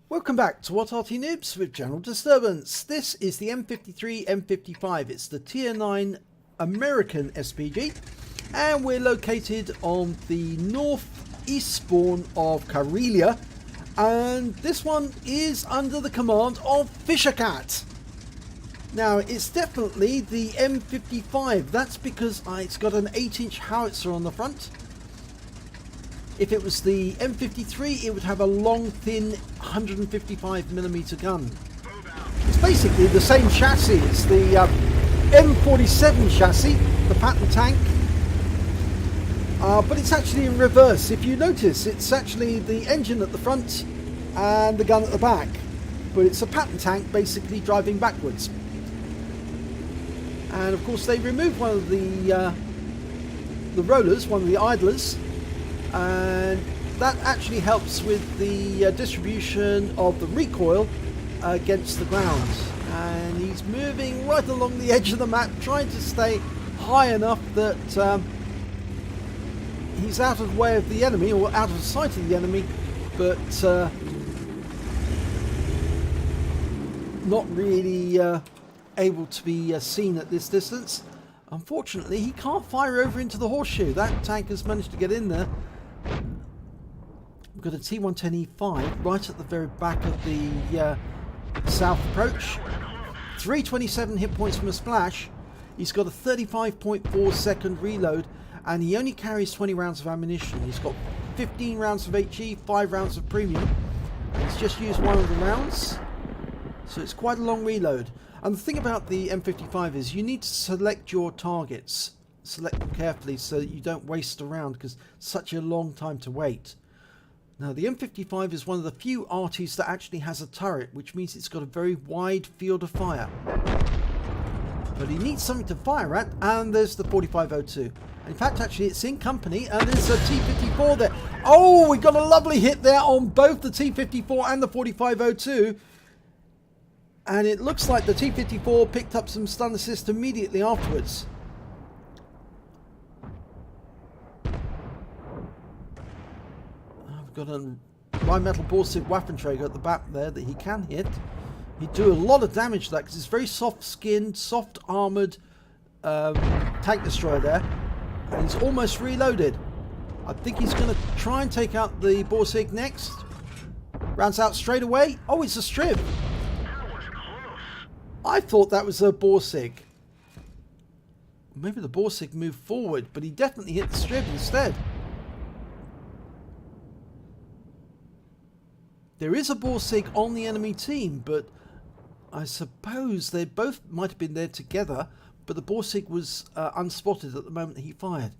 Welcome back to What Arty Noobs with General Disturbance. This is the M53 M55. It's the Tier 9 American SPG, and we're located on the northeast spawn of Karelia, and this one is under the command of Fishercat. Now, it's definitely the M55. That's because it's got an 8-inch howitzer on the front. If it was the M53, it would have a long, thin 155mm gun. It's basically the same chassis. It's the M47 chassis, the pattern tank, but it's actually in reverse. If you notice, it's actually the engine at the front and the gun at the back, but it's a pattern tank basically driving backwards. And of course, they removed one of the rollers, one of the idlers, and that actually helps with the distribution of the recoil against the ground. And he's moving right along the edge of the map, trying to stay high enough that he's out of the way of the enemy, or out of sight of the enemy, but not really able to be seen at this distance. Unfortunately, he can't fire over into the horseshoe. That tank has managed to get in there. We've got a T110E5 right at the very back of the south approach. 327 hit points from a splash. He's got a 35.4 second reload, and he only carries 20 rounds of ammunition. He's got 15 rounds of HE, 5 rounds of premium. He's just used one of the rounds, so it's quite a long reload. And the thing about the M55 is you need to select your targets. Select them carefully so that you don't waste a round, because it's such a long time to wait. Now, the M55 is one of the few Artys that actually has a turret, which means it's got a very wide field of fire. But he needs something to fire at, and there's the 4502. In fact, actually, it's in company, and there's a T54 there. Oh, we got a lovely hit there on both the T54 and the 4502. And it looks like the T54 picked up some stun assist immediately afterwards. I've got a bimetal Borsig Waffenträger at the back there that he can hit. He'd do a lot of damage to that because it's very soft-skinned, soft-armoured tank destroyer there. And he's almost reloaded. I think he's going to try and take out the Borsig next. Rounds out straight away. Oh, it's a strip. I thought that was a Borsig. Maybe the Borsig moved forward, but he definitely hit the strip instead. There is a Borsig on the enemy team, but I suppose they both might have been there together, but the Borsig was unspotted at the moment that he fired.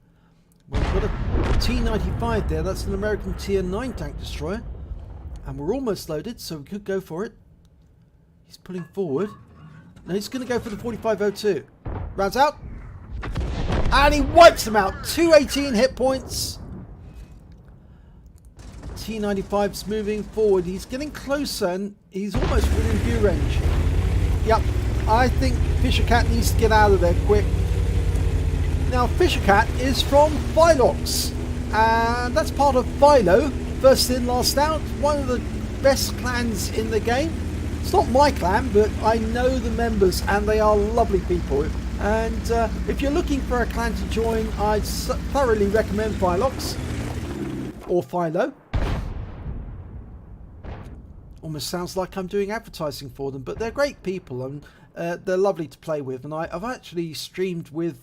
Well, we've got a T95 there. That's an American Tier 9 tank destroyer. And we're almost loaded, so we could go for it. He's pulling forward. Now he's going to go for the 4502. Rounds out. And he wipes them out. 218 hit points. T95's moving forward. He's getting closer and he's almost within view range. Yep. I think Fishercat needs to get out of there quick. Now, Fishercat is from Philox. And that's part of Philo. First in, last out. One of the best clans in the game. It's not my clan, but I know the members and they are lovely people. And if you're looking for a clan to join, I'd thoroughly recommend Philox or Philo. Almost sounds like I'm doing advertising for them, but they're great people and they're lovely to play with. And I've actually streamed with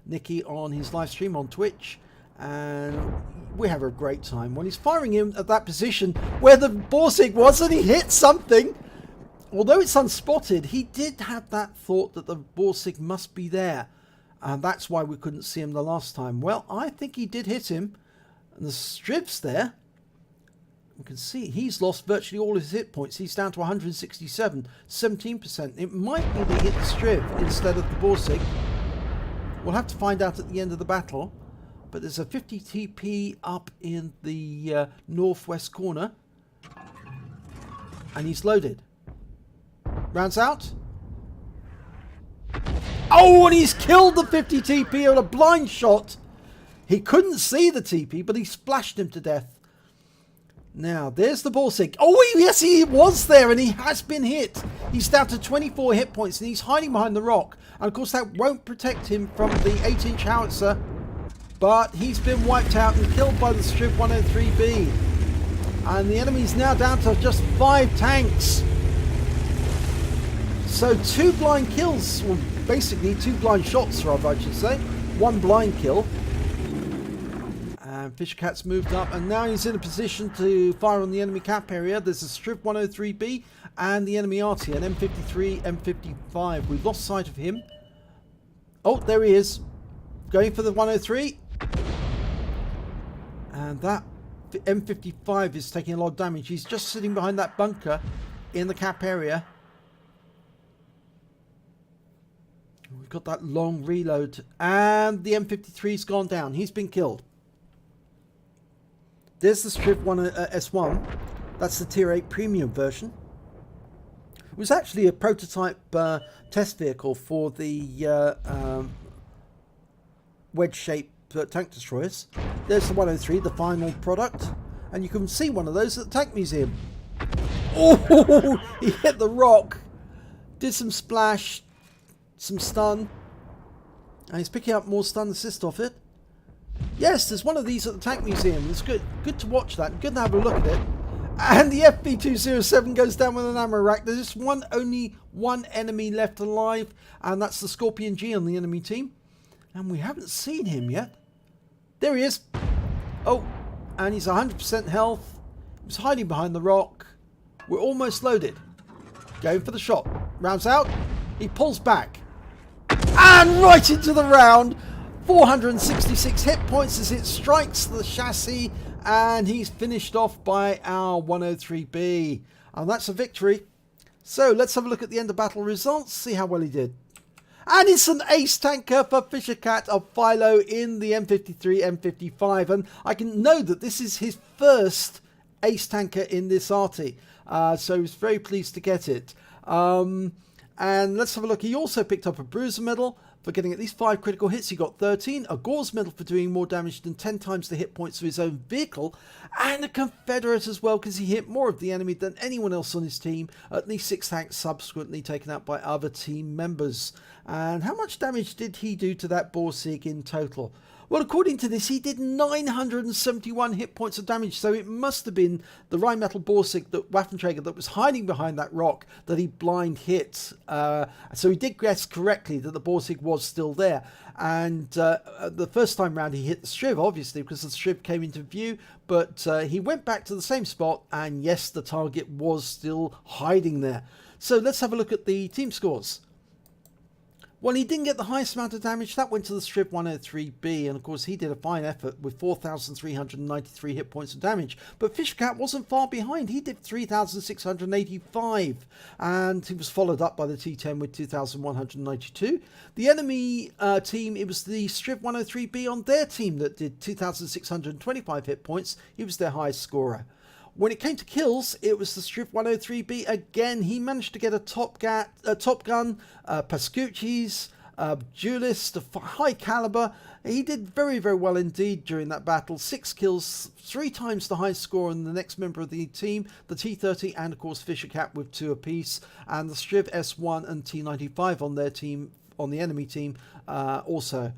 Nicky on his live stream on Twitch, and we have a great time. When he's firing him at that position where the Borsig was and he hit something, although it's unspotted, he did have that thought that the Borsig must be there. And that's why we couldn't see him the last time. Well, I think he did hit him. And the strip's there. You can see he's lost virtually all his hit points. He's down to 167, 17%. It might be they hit the strip instead of the Borsig. We'll have to find out at the end of the battle. But there's a 50 TP up in the northwest corner. And he's loaded. Rounds out. Oh, and he's killed the 50 TP on a blind shot. He couldn't see the TP, but he splashed him to death. Now, there's the Borsig. Oh, yes, he was there, and he has been hit. He's down to 24 hit points, and he's hiding behind the rock. And, of course, that won't protect him from the 8-inch howitzer. But he's been wiped out and killed by the Strib 103B. And the enemy's now down to just 5 tanks. So 2 blind kills, well, basically 2 blind shots, rather, I should say. 1 blind kill. And Fishercat's moved up, and now he's in a position to fire on the enemy cap area. There's a Strib 103B and the enemy Arty, an M53, M55. We've lost sight of him. Oh, there he is. Going for the 103. And that M55 is taking a lot of damage. He's just sitting behind that bunker in the cap area. We've got that long reload. And the M53's gone down. He's been killed. There's the Strib S1. That's the Tier 8 premium version. It was actually a prototype test vehicle for the wedge-shaped tank destroyers. There's the 103, the final product. And you can see one of those at the Tank Museum. Oh, he hit the rock. Did some splash, some stun. And he's picking up more stun assist off it. Yes, there's one of these at the Tank Museum. It's good to watch that. Good to have a look at it. And the FB207 goes down with an ammo rack. There's just only one enemy left alive, and that's the Scorpion G on the enemy team. And we haven't seen him yet. There he is. Oh, and he's 100% health. He's hiding behind the rock. We're almost loaded. Going for the shot. Rounds out. He pulls back. And right into the round. 466 hit points as it strikes the chassis, and he's finished off by our 103B, and that's a victory. So let's have a look at the end of battle results, see how well he did. And it's an ace tanker for Fishercat of Philo in the M53, M55, and I can know that this is his first ace tanker in this Arty, so he's very pleased to get it. And let's have a look. He also picked up a Bruiser medal for getting at least 5 critical hits. He got 13, a Gore's medal for doing more damage than 10 times the hit points of his own vehicle, and a Confederate as well because he hit more of the enemy than anyone else on his team, at least 6 tanks subsequently taken out by other team members. And how much damage did he do to that Borsig in total? Well, according to this, he did 971 hit points of damage, so it must have been the Rheinmetall Borsig, that Waffenträger, that was hiding behind that rock that he blind hit. So he did guess correctly that the Borsig was still there. And the first time round he hit the Strib, obviously, because the Strib came into view, but he went back to the same spot, and yes, the target was still hiding there. So let's have a look at the team scores. Well, he didn't get the highest amount of damage. That went to the Strib 103B, and of course he did a fine effort with 4,393 hit points of damage. But Fishercat wasn't far behind. He did 3,685, and he was followed up by the T10 with 2,192. The enemy team, it was the Strib 103B on their team that did 2,625 hit points. He was their highest scorer. When it came to kills, it was the Strib 103B again. He managed to get a Top Gun, Pascucci's, Duelist, a high caliber. He did very, very well indeed during that battle. 6 kills, 3 times the highest score in the next member of the team, the T30, and of course Fishercat with 2 apiece, and the Strib S1 and T95 on their team, on the enemy team also.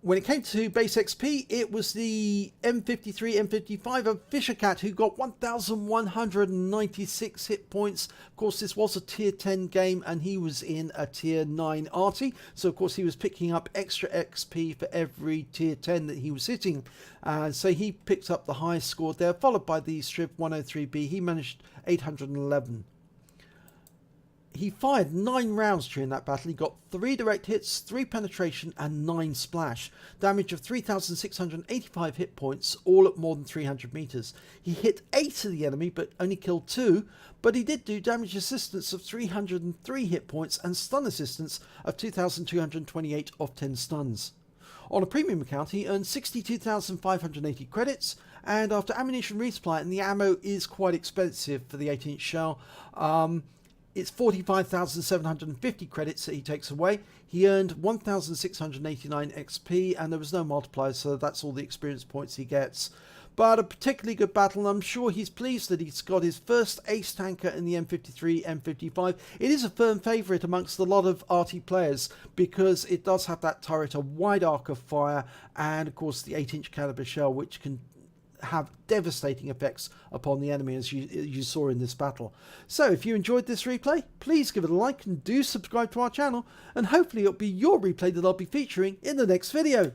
When it came to base XP, it was the M53, M55 of Fishercat who got 1,196 hit points. Of course, this was a tier 10 game and he was in a tier 9 Arty. So, of course, he was picking up extra XP for every tier 10 that he was hitting. So he picked up the highest score there, followed by the Strib 103B. He managed 811. He fired 9 rounds during that battle. He got 3 direct hits, 3 penetration, and 9 splash. Damage of 3,685 hit points, all at more than 300 meters. He hit 8 of the enemy, but only killed 2. But he did do damage assistance of 303 hit points and stun assistance of 2,228 off 10 stuns. On a premium account, he earned 62,580 credits, and after ammunition resupply, and the ammo is quite expensive for the 18-inch shell, it's 45,750 credits that he takes away. He earned 1,689 XP, and there was no multiplier, so that's all the experience points he gets. but a particularly good battle, and I'm sure he's pleased that he's got his first ace tanker in the M53, M55. It is a firm favourite amongst a lot of Arty players because it does have that turret, a wide arc of fire, and of course the 8-inch caliber shell, which can have devastating effects upon the enemy, as you saw in this battle. So if you enjoyed this replay, please give it a like and do subscribe to our channel, and hopefully it'll be your replay that I'll be featuring in the next video.